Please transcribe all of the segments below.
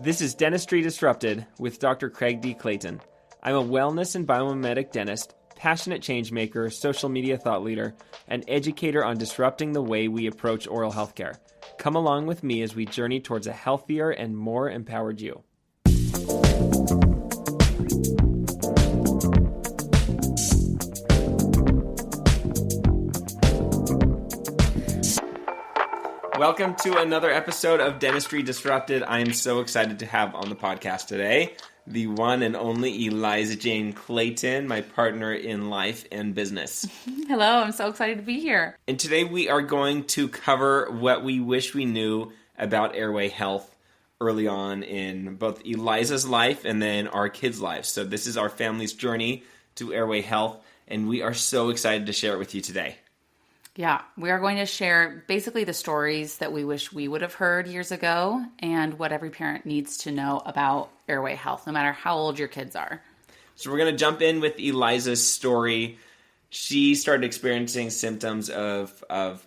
This is Dentistry Disrupted with Dr. Craig D. Clayton. I'm a wellness and biomimetic dentist, passionate change maker, social media thought leader, and educator on disrupting the way we approach oral health care. Come along with me as we journey towards a healthier and more empowered you. Welcome to another episode of Dentistry Disrupted. I am so excited to have on the podcast today the one and only Eliza Jane Clayton, my partner in life and business. Hello, I'm so excited to be here. And today we are going to cover what we wish we knew about Airway health early on in both Eliza's life and then our kids' lives. So this is our family's journey to Airway health, and we are so excited to share it with you today. Yeah, we are going to share basically the stories that we wish we would have heard years ago and what every parent needs to know about airway health, no matter how old your kids are. So we're going to jump in with Eliza's story. She started experiencing symptoms of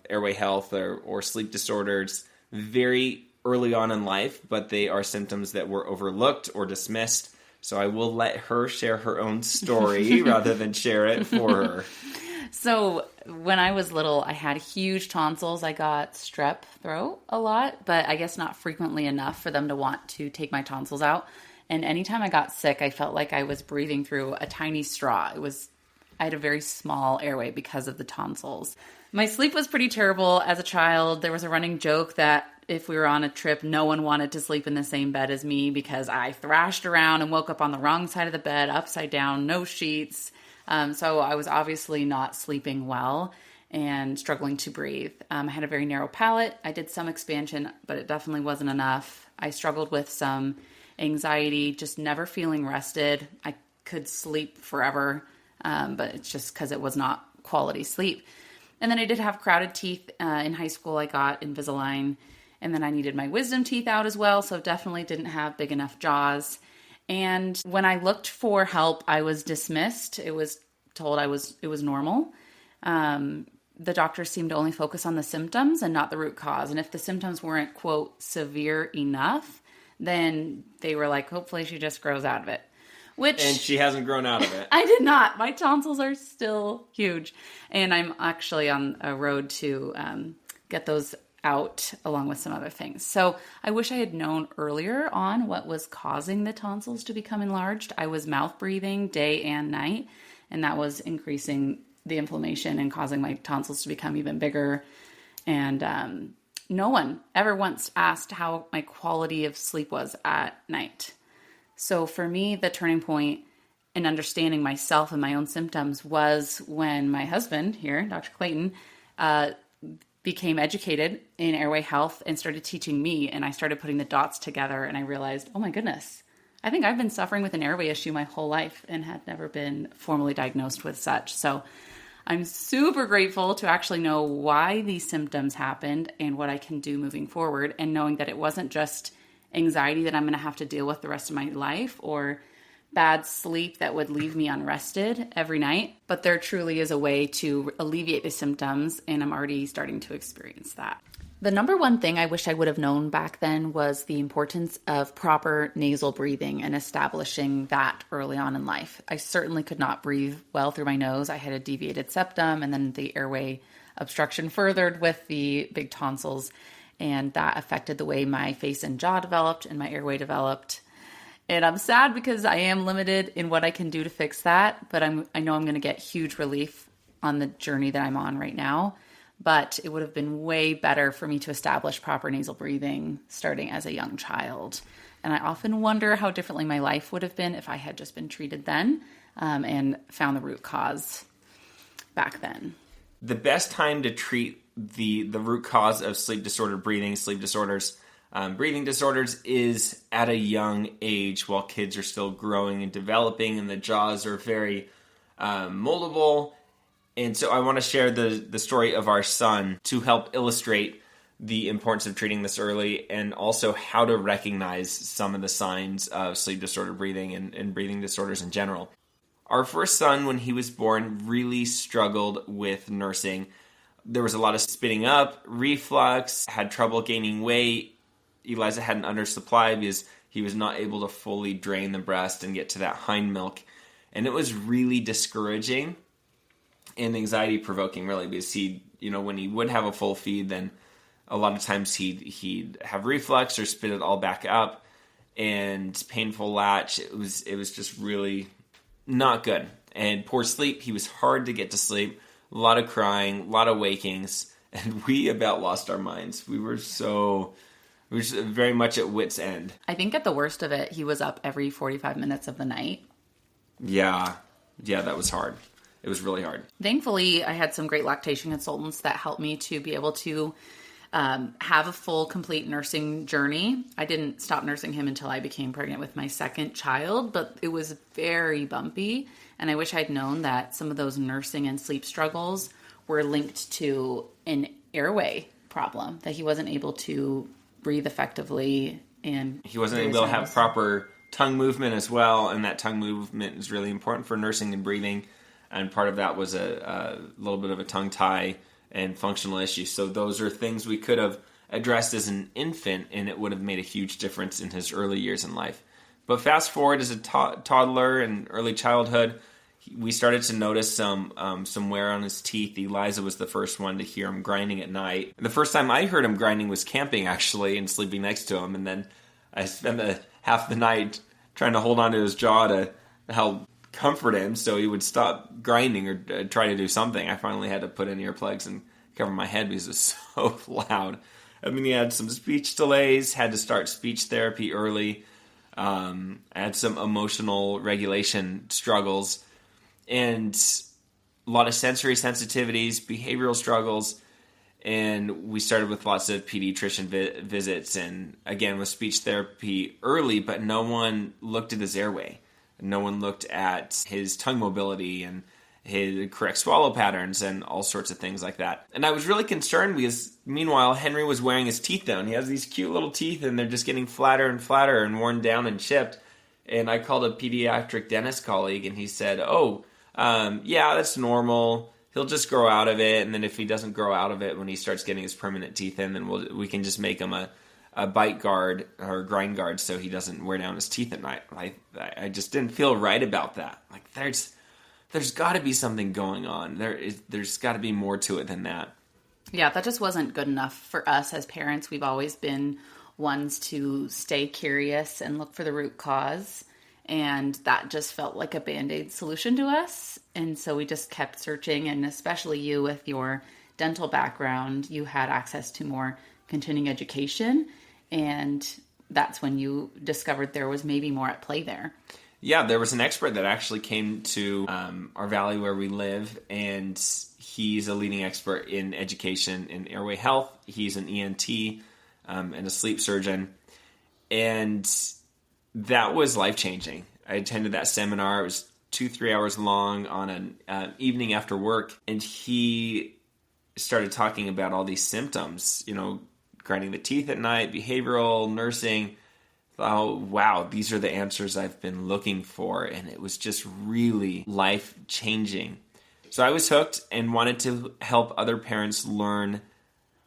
airway health or sleep disorders very early on in life, but they are symptoms that were overlooked or dismissed. So I will let her share her own story rather than share it for her. So when I was little, I had huge tonsils. I got strep throat a lot, but I guess not frequently enough for them to want to take my tonsils out. And anytime I got sick, I felt like I was breathing through a tiny straw. I had a very small airway because of the tonsils. My sleep was pretty terrible as a child. There was a running joke that if we were on a trip, no one wanted to sleep in the same bed as me because I thrashed around and woke up on the wrong side of the bed, upside down, no sheets. So I was obviously not sleeping well and struggling to breathe. I had a very narrow palate. I did some expansion, but it definitely wasn't enough. I struggled with some anxiety, just never feeling rested. I could sleep forever, but it's just because it was not quality sleep. And then I did have crowded teeth. In high school, I got Invisalign, and then I needed my wisdom teeth out as well, so definitely didn't have big enough jaws. And when I looked for help, I was dismissed. It was told it was normal. The doctors seemed to only focus on the symptoms and not the root cause. And if the symptoms weren't, quote, severe enough, then they were like, hopefully she just grows out of it. And she hasn't grown out of it. I did not. My tonsils are still huge. And I'm actually on a road to get those out along with some other things. So I wish I had known earlier on what was causing the tonsils to become enlarged. I was mouth breathing day and night, and that was increasing the inflammation and causing my tonsils to become even bigger. And no one ever once asked how my quality of sleep was at night. So for me, the turning point in understanding myself and my own symptoms was when my husband here, Dr. Clayton, became educated in airway health and started teaching me, and I started putting the dots together, and I realized, oh my goodness, I think I've been suffering with an airway issue my whole life and had never been formally diagnosed with such. So I'm super grateful to actually know why these symptoms happened and what I can do moving forward, and knowing that it wasn't just anxiety that I'm going to have to deal with the rest of my life or bad sleep that would leave me unrested every night, but there truly is a way to alleviate the symptoms, and I'm already starting to experience that. The number one thing I wish I would have known back then was the importance of proper nasal breathing and establishing that early on in life. I certainly could not breathe well through my nose. I had a deviated septum, and then the airway obstruction furthered with the big tonsils, and that affected the way my face and jaw developed and my airway developed. And I'm sad because I am limited in what I can do to fix that, but I know I'm going to get huge relief on the journey that I'm on right now. But it would have been way better for me to establish proper nasal breathing starting as a young child. And I often wonder how differently my life would have been if I had just been treated then and found the root cause back then. The best time to treat the root cause of sleep disorders is at a young age while kids are still growing and developing and the jaws are very moldable. And so I want to share the story of our son to help illustrate the importance of treating this early and also how to recognize some of the signs of sleep disordered breathing and breathing disorders in general. Our first son, when he was born, really struggled with nursing. There was a lot of spitting up, reflux, had trouble gaining weight. Eliza had an undersupply because he was not able to fully drain the breast and get to that hind milk. And it was really discouraging and anxiety provoking, really, because when he would have a full feed, then a lot of times he'd have reflux or spit it all back up and painful latch. It was just really not good. And poor sleep. He was hard to get to sleep. A lot of crying, a lot of wakings, and we about lost our minds. We were very much at wit's end. I think at the worst of it, he was up every 45 minutes of the night. Yeah, that was hard. It was really hard. Thankfully, I had some great lactation consultants that helped me to be able to have a full, complete nursing journey. I didn't stop nursing him until I became pregnant with my second child, but it was very bumpy. And I wish I'd known that some of those nursing and sleep struggles were linked to an airway problem, that he wasn't able to breathe effectively. And he wasn't able to have proper tongue movement as well. And that tongue movement is really important for nursing and breathing. And part of that was a little bit of a tongue tie and functional issues. So those are things we could have addressed as an infant, and it would have made a huge difference in his early years in life. But fast forward as a toddler and early childhood, we started to notice some wear on his teeth. Eliza was the first one to hear him grinding at night. And the first time I heard him grinding was camping, actually, and sleeping next to him. And then I spent half the night trying to hold onto his jaw to help comfort him so he would stop grinding or try to do something. I finally had to put in earplugs and cover my head because it was so loud. I mean, he had some speech delays, had to start speech therapy early, had some emotional regulation struggles, and a lot of sensory sensitivities, behavioral struggles, and we started with lots of pediatrician visits, and again with speech therapy early, but no one looked at his airway. No one looked at his tongue mobility and his correct swallow patterns and all sorts of things like that. And I was really concerned because, meanwhile, Henry was wearing his teeth down. He has these cute little teeth, and they're just getting flatter and flatter and worn down and chipped. And I called a pediatric dentist colleague, and he said, yeah, that's normal. He'll just grow out of it, and then if he doesn't grow out of it when he starts getting his permanent teeth in, then we can just make him a bite guard or grind guard so he doesn't wear down his teeth at night. I just didn't feel right about that. Like, there's got to be something going on. There's got to be more to it than that. Yeah, that just wasn't good enough for us as parents. We've always been ones to stay curious and look for the root cause. And that just felt like a Band-Aid solution to us. And so we just kept searching. And especially you with your dental background, you had access to more continuing education. And that's when you discovered there was maybe more at play there. Yeah, there was an expert that actually came to our valley where we live, and he's a leading expert in education in airway health. He's an ENT and a sleep surgeon. And that was life-changing. I attended that seminar. It was 2-3 hours long on an evening after work, and he started talking about all these symptoms, grinding the teeth at night, behavioral, nursing. Oh, wow, these are the answers I've been looking for, and it was just really life-changing. So I was hooked and wanted to help other parents learn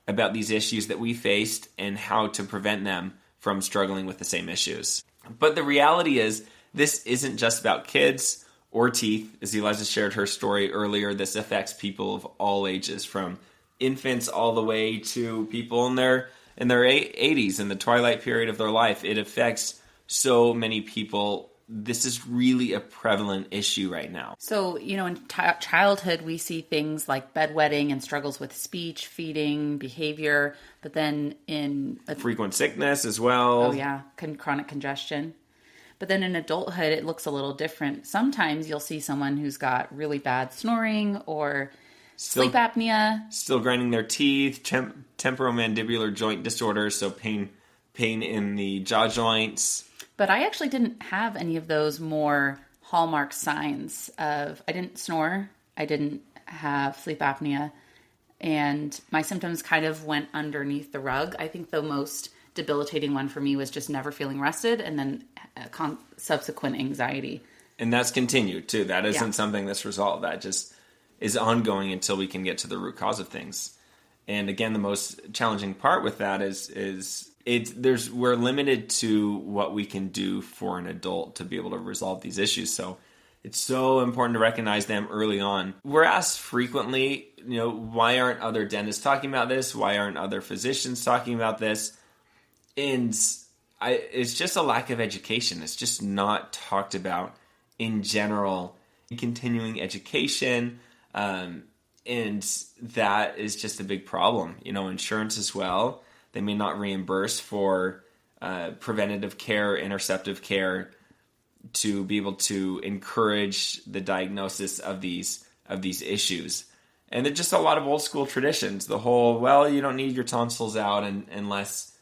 about these issues that we faced and how to prevent them from struggling with the same issues. But the reality is, this isn't just about kids or teeth. As Eliza shared her story earlier, this affects people of all ages, from infants all the way to people in their 80s, in the twilight period of their life. It affects so many people. This is really a prevalent issue right now. So, in childhood, we see things like bedwetting and struggles with speech, feeding, behavior, but then in frequent sickness as well. Oh, yeah, chronic congestion. But then in adulthood, it looks a little different. Sometimes you'll see someone who's got really bad snoring or sleep apnea. Still grinding their teeth, temporomandibular joint disorders, so pain in the jaw joints. But I actually didn't have any of those more hallmark signs of, I didn't snore, I didn't have sleep apnea, and my symptoms kind of went underneath the rug. I think the most debilitating one for me was just never feeling rested, and then subsequent anxiety. And that's continued too. That isn't something that's resolved. That just is ongoing until we can get to the root cause of things. And again, the most challenging part with that is we're limited to what we can do for an adult to be able to resolve these issues. So it's so important to recognize them early on. We're asked frequently, why aren't other dentists talking about this? Why aren't other physicians talking about this? And it's just a lack of education. It's just not talked about in general. Continuing education, and that is just a big problem. Insurance as well. They may not reimburse for preventative care, interceptive care, to be able to encourage the diagnosis of these issues. And there's just a lot of old school traditions. The whole, you don't need your tonsils out unless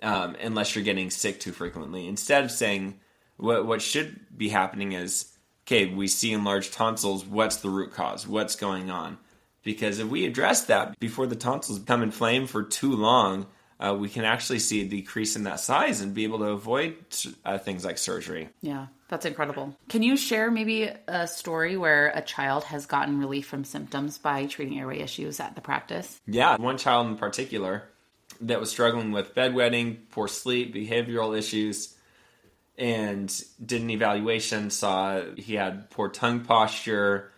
you're getting sick too frequently. Instead of saying what should be happening is, okay, we see enlarged tonsils. What's the root cause? What's going on? Because if we address that before the tonsils become inflamed for too long, we can actually see a decrease in that size and be able to avoid things like surgery. Yeah, that's incredible. Can you share maybe a story where a child has gotten relief from symptoms by treating airway issues at the practice? Yeah, one child in particular that was struggling with bedwetting, poor sleep, behavioral issues, and did an evaluation, saw he had poor tongue posture,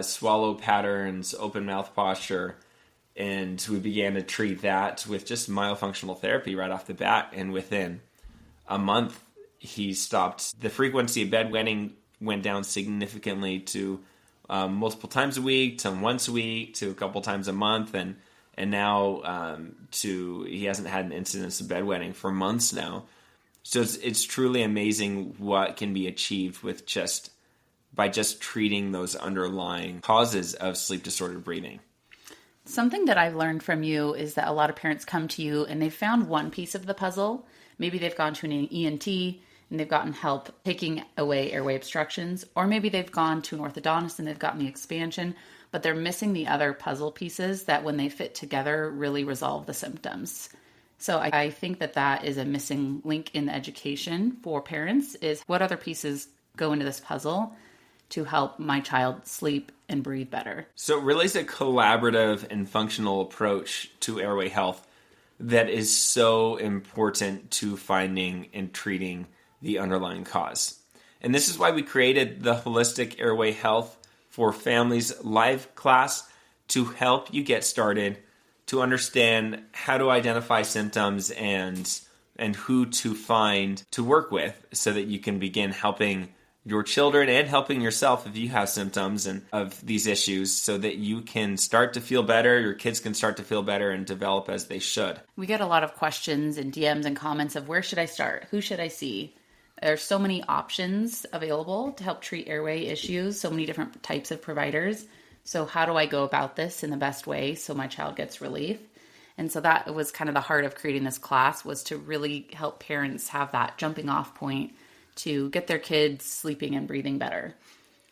swallow patterns, open mouth posture, and we began to treat that with just myofunctional therapy right off the bat. And within a month, he stopped. The frequency of bedwetting went down significantly to multiple times a week, to once a week, to a couple times a month, and now he hasn't had an incidence of bedwetting for months now. So it's truly amazing what can be achieved with by just treating those underlying causes of sleep disordered breathing. Something that I've learned from you is that a lot of parents come to you and they've found one piece of the puzzle. Maybe they've gone to an ENT and they've gotten help taking away airway obstructions, or maybe they've gone to an orthodontist and they've gotten the expansion, but they're missing the other puzzle pieces that when they fit together really resolve the symptoms. So I think that is a missing link in the education for parents, is what other pieces go into this puzzle to help my child sleep and breathe better. So it really is a collaborative and functional approach to airway health that is so important to finding and treating the underlying cause. And this is why we created the Holistic Airway Health for Families live class to help you get started, to understand how to identify symptoms and who to find to work with so that you can begin helping your children and helping yourself if you have symptoms and of these issues, so that you can start to feel better, your kids can start to feel better and develop as they should. We get a lot of questions and DMs and comments of where should I start? Who should I see? There's so many options available to help treat airway issues, so many different types of providers. So how do I go about this in the best way so my child gets relief? And so that was kind of the heart of creating this class, was to really help parents have that jumping off point to get their kids sleeping and breathing better.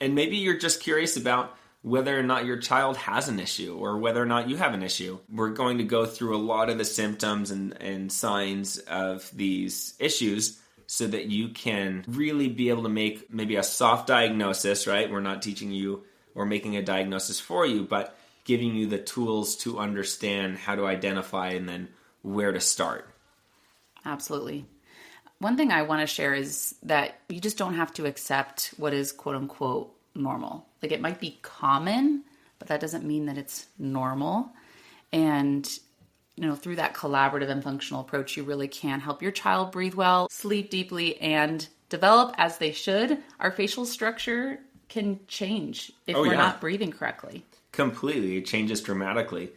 And maybe you're just curious about whether or not your child has an issue or whether or not you have an issue. We're going to go through a lot of the symptoms and signs of these issues so that you can really be able to make maybe a soft diagnosis, right? We're not teaching you or making a diagnosis for you, but giving you the tools to understand how to identify and then where to start. Absolutely. One thing I want to share is that you just don't have to accept what is quote unquote normal. Like, it might be common, but that doesn't mean that it's normal. And, through that collaborative and functional approach, you really can help your child breathe well, sleep deeply, and develop as they should. Our facial structure can change if we're not breathing correctly. Completely. It changes dramatically.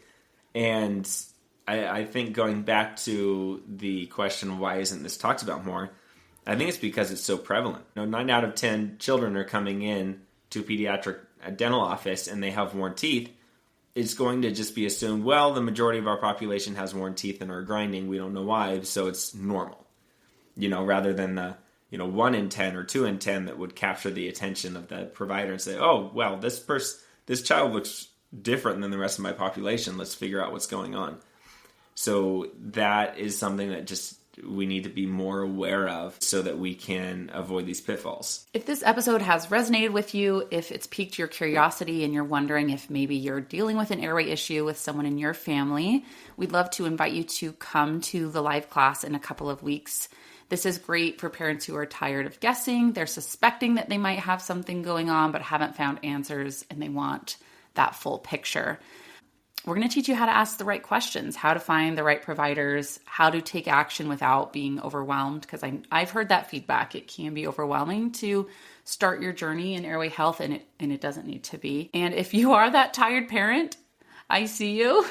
And I think going back to the question, why isn't this talked about more? I think it's because it's so prevalent. 9 out of 10 children are coming in to a pediatric dental office and they have worn teeth. It's going to just be assumed, well, the majority of our population has worn teeth and are grinding. We don't know why, so it's normal. Rather than the 1 in 10 or 2 in 10 that would capture the attention of the provider and say, oh, well, this child looks different than the rest of my population. Let's figure out what's going on. So that is something that just we need to be more aware of so that we can avoid these pitfalls. If this episode has resonated with you, if it's piqued your curiosity and you're wondering if maybe you're dealing with an airway issue with someone in your family, we'd love to invite you to come to the live class in a couple of weeks. This is great for parents who are tired of guessing. They're suspecting that they might have something going on but haven't found answers, and they want that full picture. We're going to teach you how to ask the right questions, how to find the right providers, how to take action without being overwhelmed, because I've heard that feedback. It can be overwhelming to start your journey in airway health, and it doesn't need to be. And if you are that tired parent, I see you.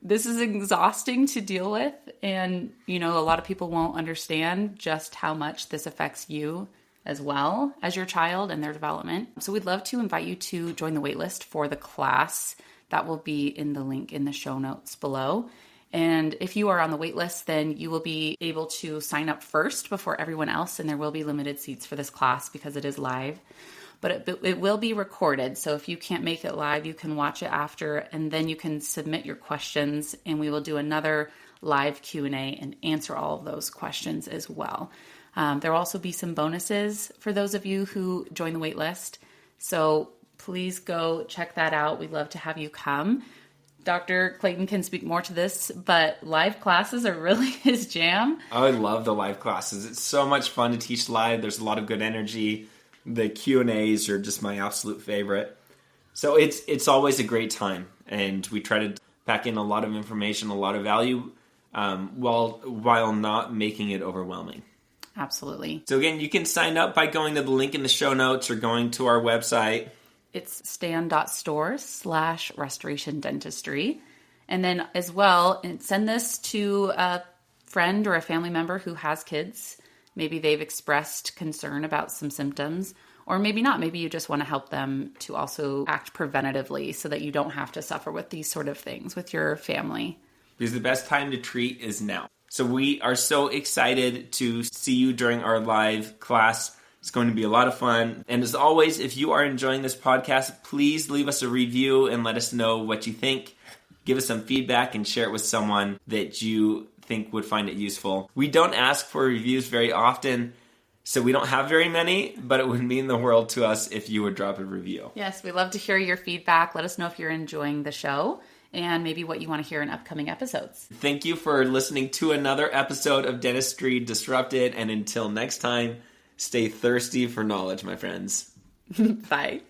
This is exhausting to deal with, and a lot of people won't understand just how much this affects you as well as your child and their development. So we'd love to invite you to join the waitlist for the class. That will be in the link in the show notes below. And if you are on the wait list, then you will be able to sign up first before everyone else. And there will be limited seats for this class because it is live. But it will be recorded. So if you can't make it live, you can watch it after, and then you can submit your questions. And we will do another live Q&A and answer all of those questions as well. There will also be some bonuses for those of you who join the wait list. So please go check that out. We'd love to have you come. Dr. Clayton can speak more to this, but live classes are really his jam. I love the live classes. It's so much fun to teach live. There's a lot of good energy. The Q&As are just my absolute favorite. So it's always a great time, and we try to pack in a lot of information, a lot of value, while not making it overwhelming. Absolutely. So again, you can sign up by going to the link in the show notes or going to our website. It's stan.store/restoration dentistry. And then as well, send this to a friend or a family member who has kids. Maybe they've expressed concern about some symptoms, or maybe not. Maybe you just want to help them to also act preventatively so that you don't have to suffer with these sort of things with your family. Because the best time to treat is now. So we are so excited to see you during our live class. It's going to be a lot of fun. And as always, if you are enjoying this podcast, please leave us a review and let us know what you think. Give us some feedback and share it with someone that you think would find it useful. We don't ask for reviews very often, so we don't have very many, but it would mean the world to us if you would drop a review. Yes, we love to hear your feedback. Let us know if you're enjoying the show and maybe what you want to hear in upcoming episodes. Thank you for listening to another episode of Dentistry Disrupted, and until next time, stay thirsty for knowledge, my friends. Bye.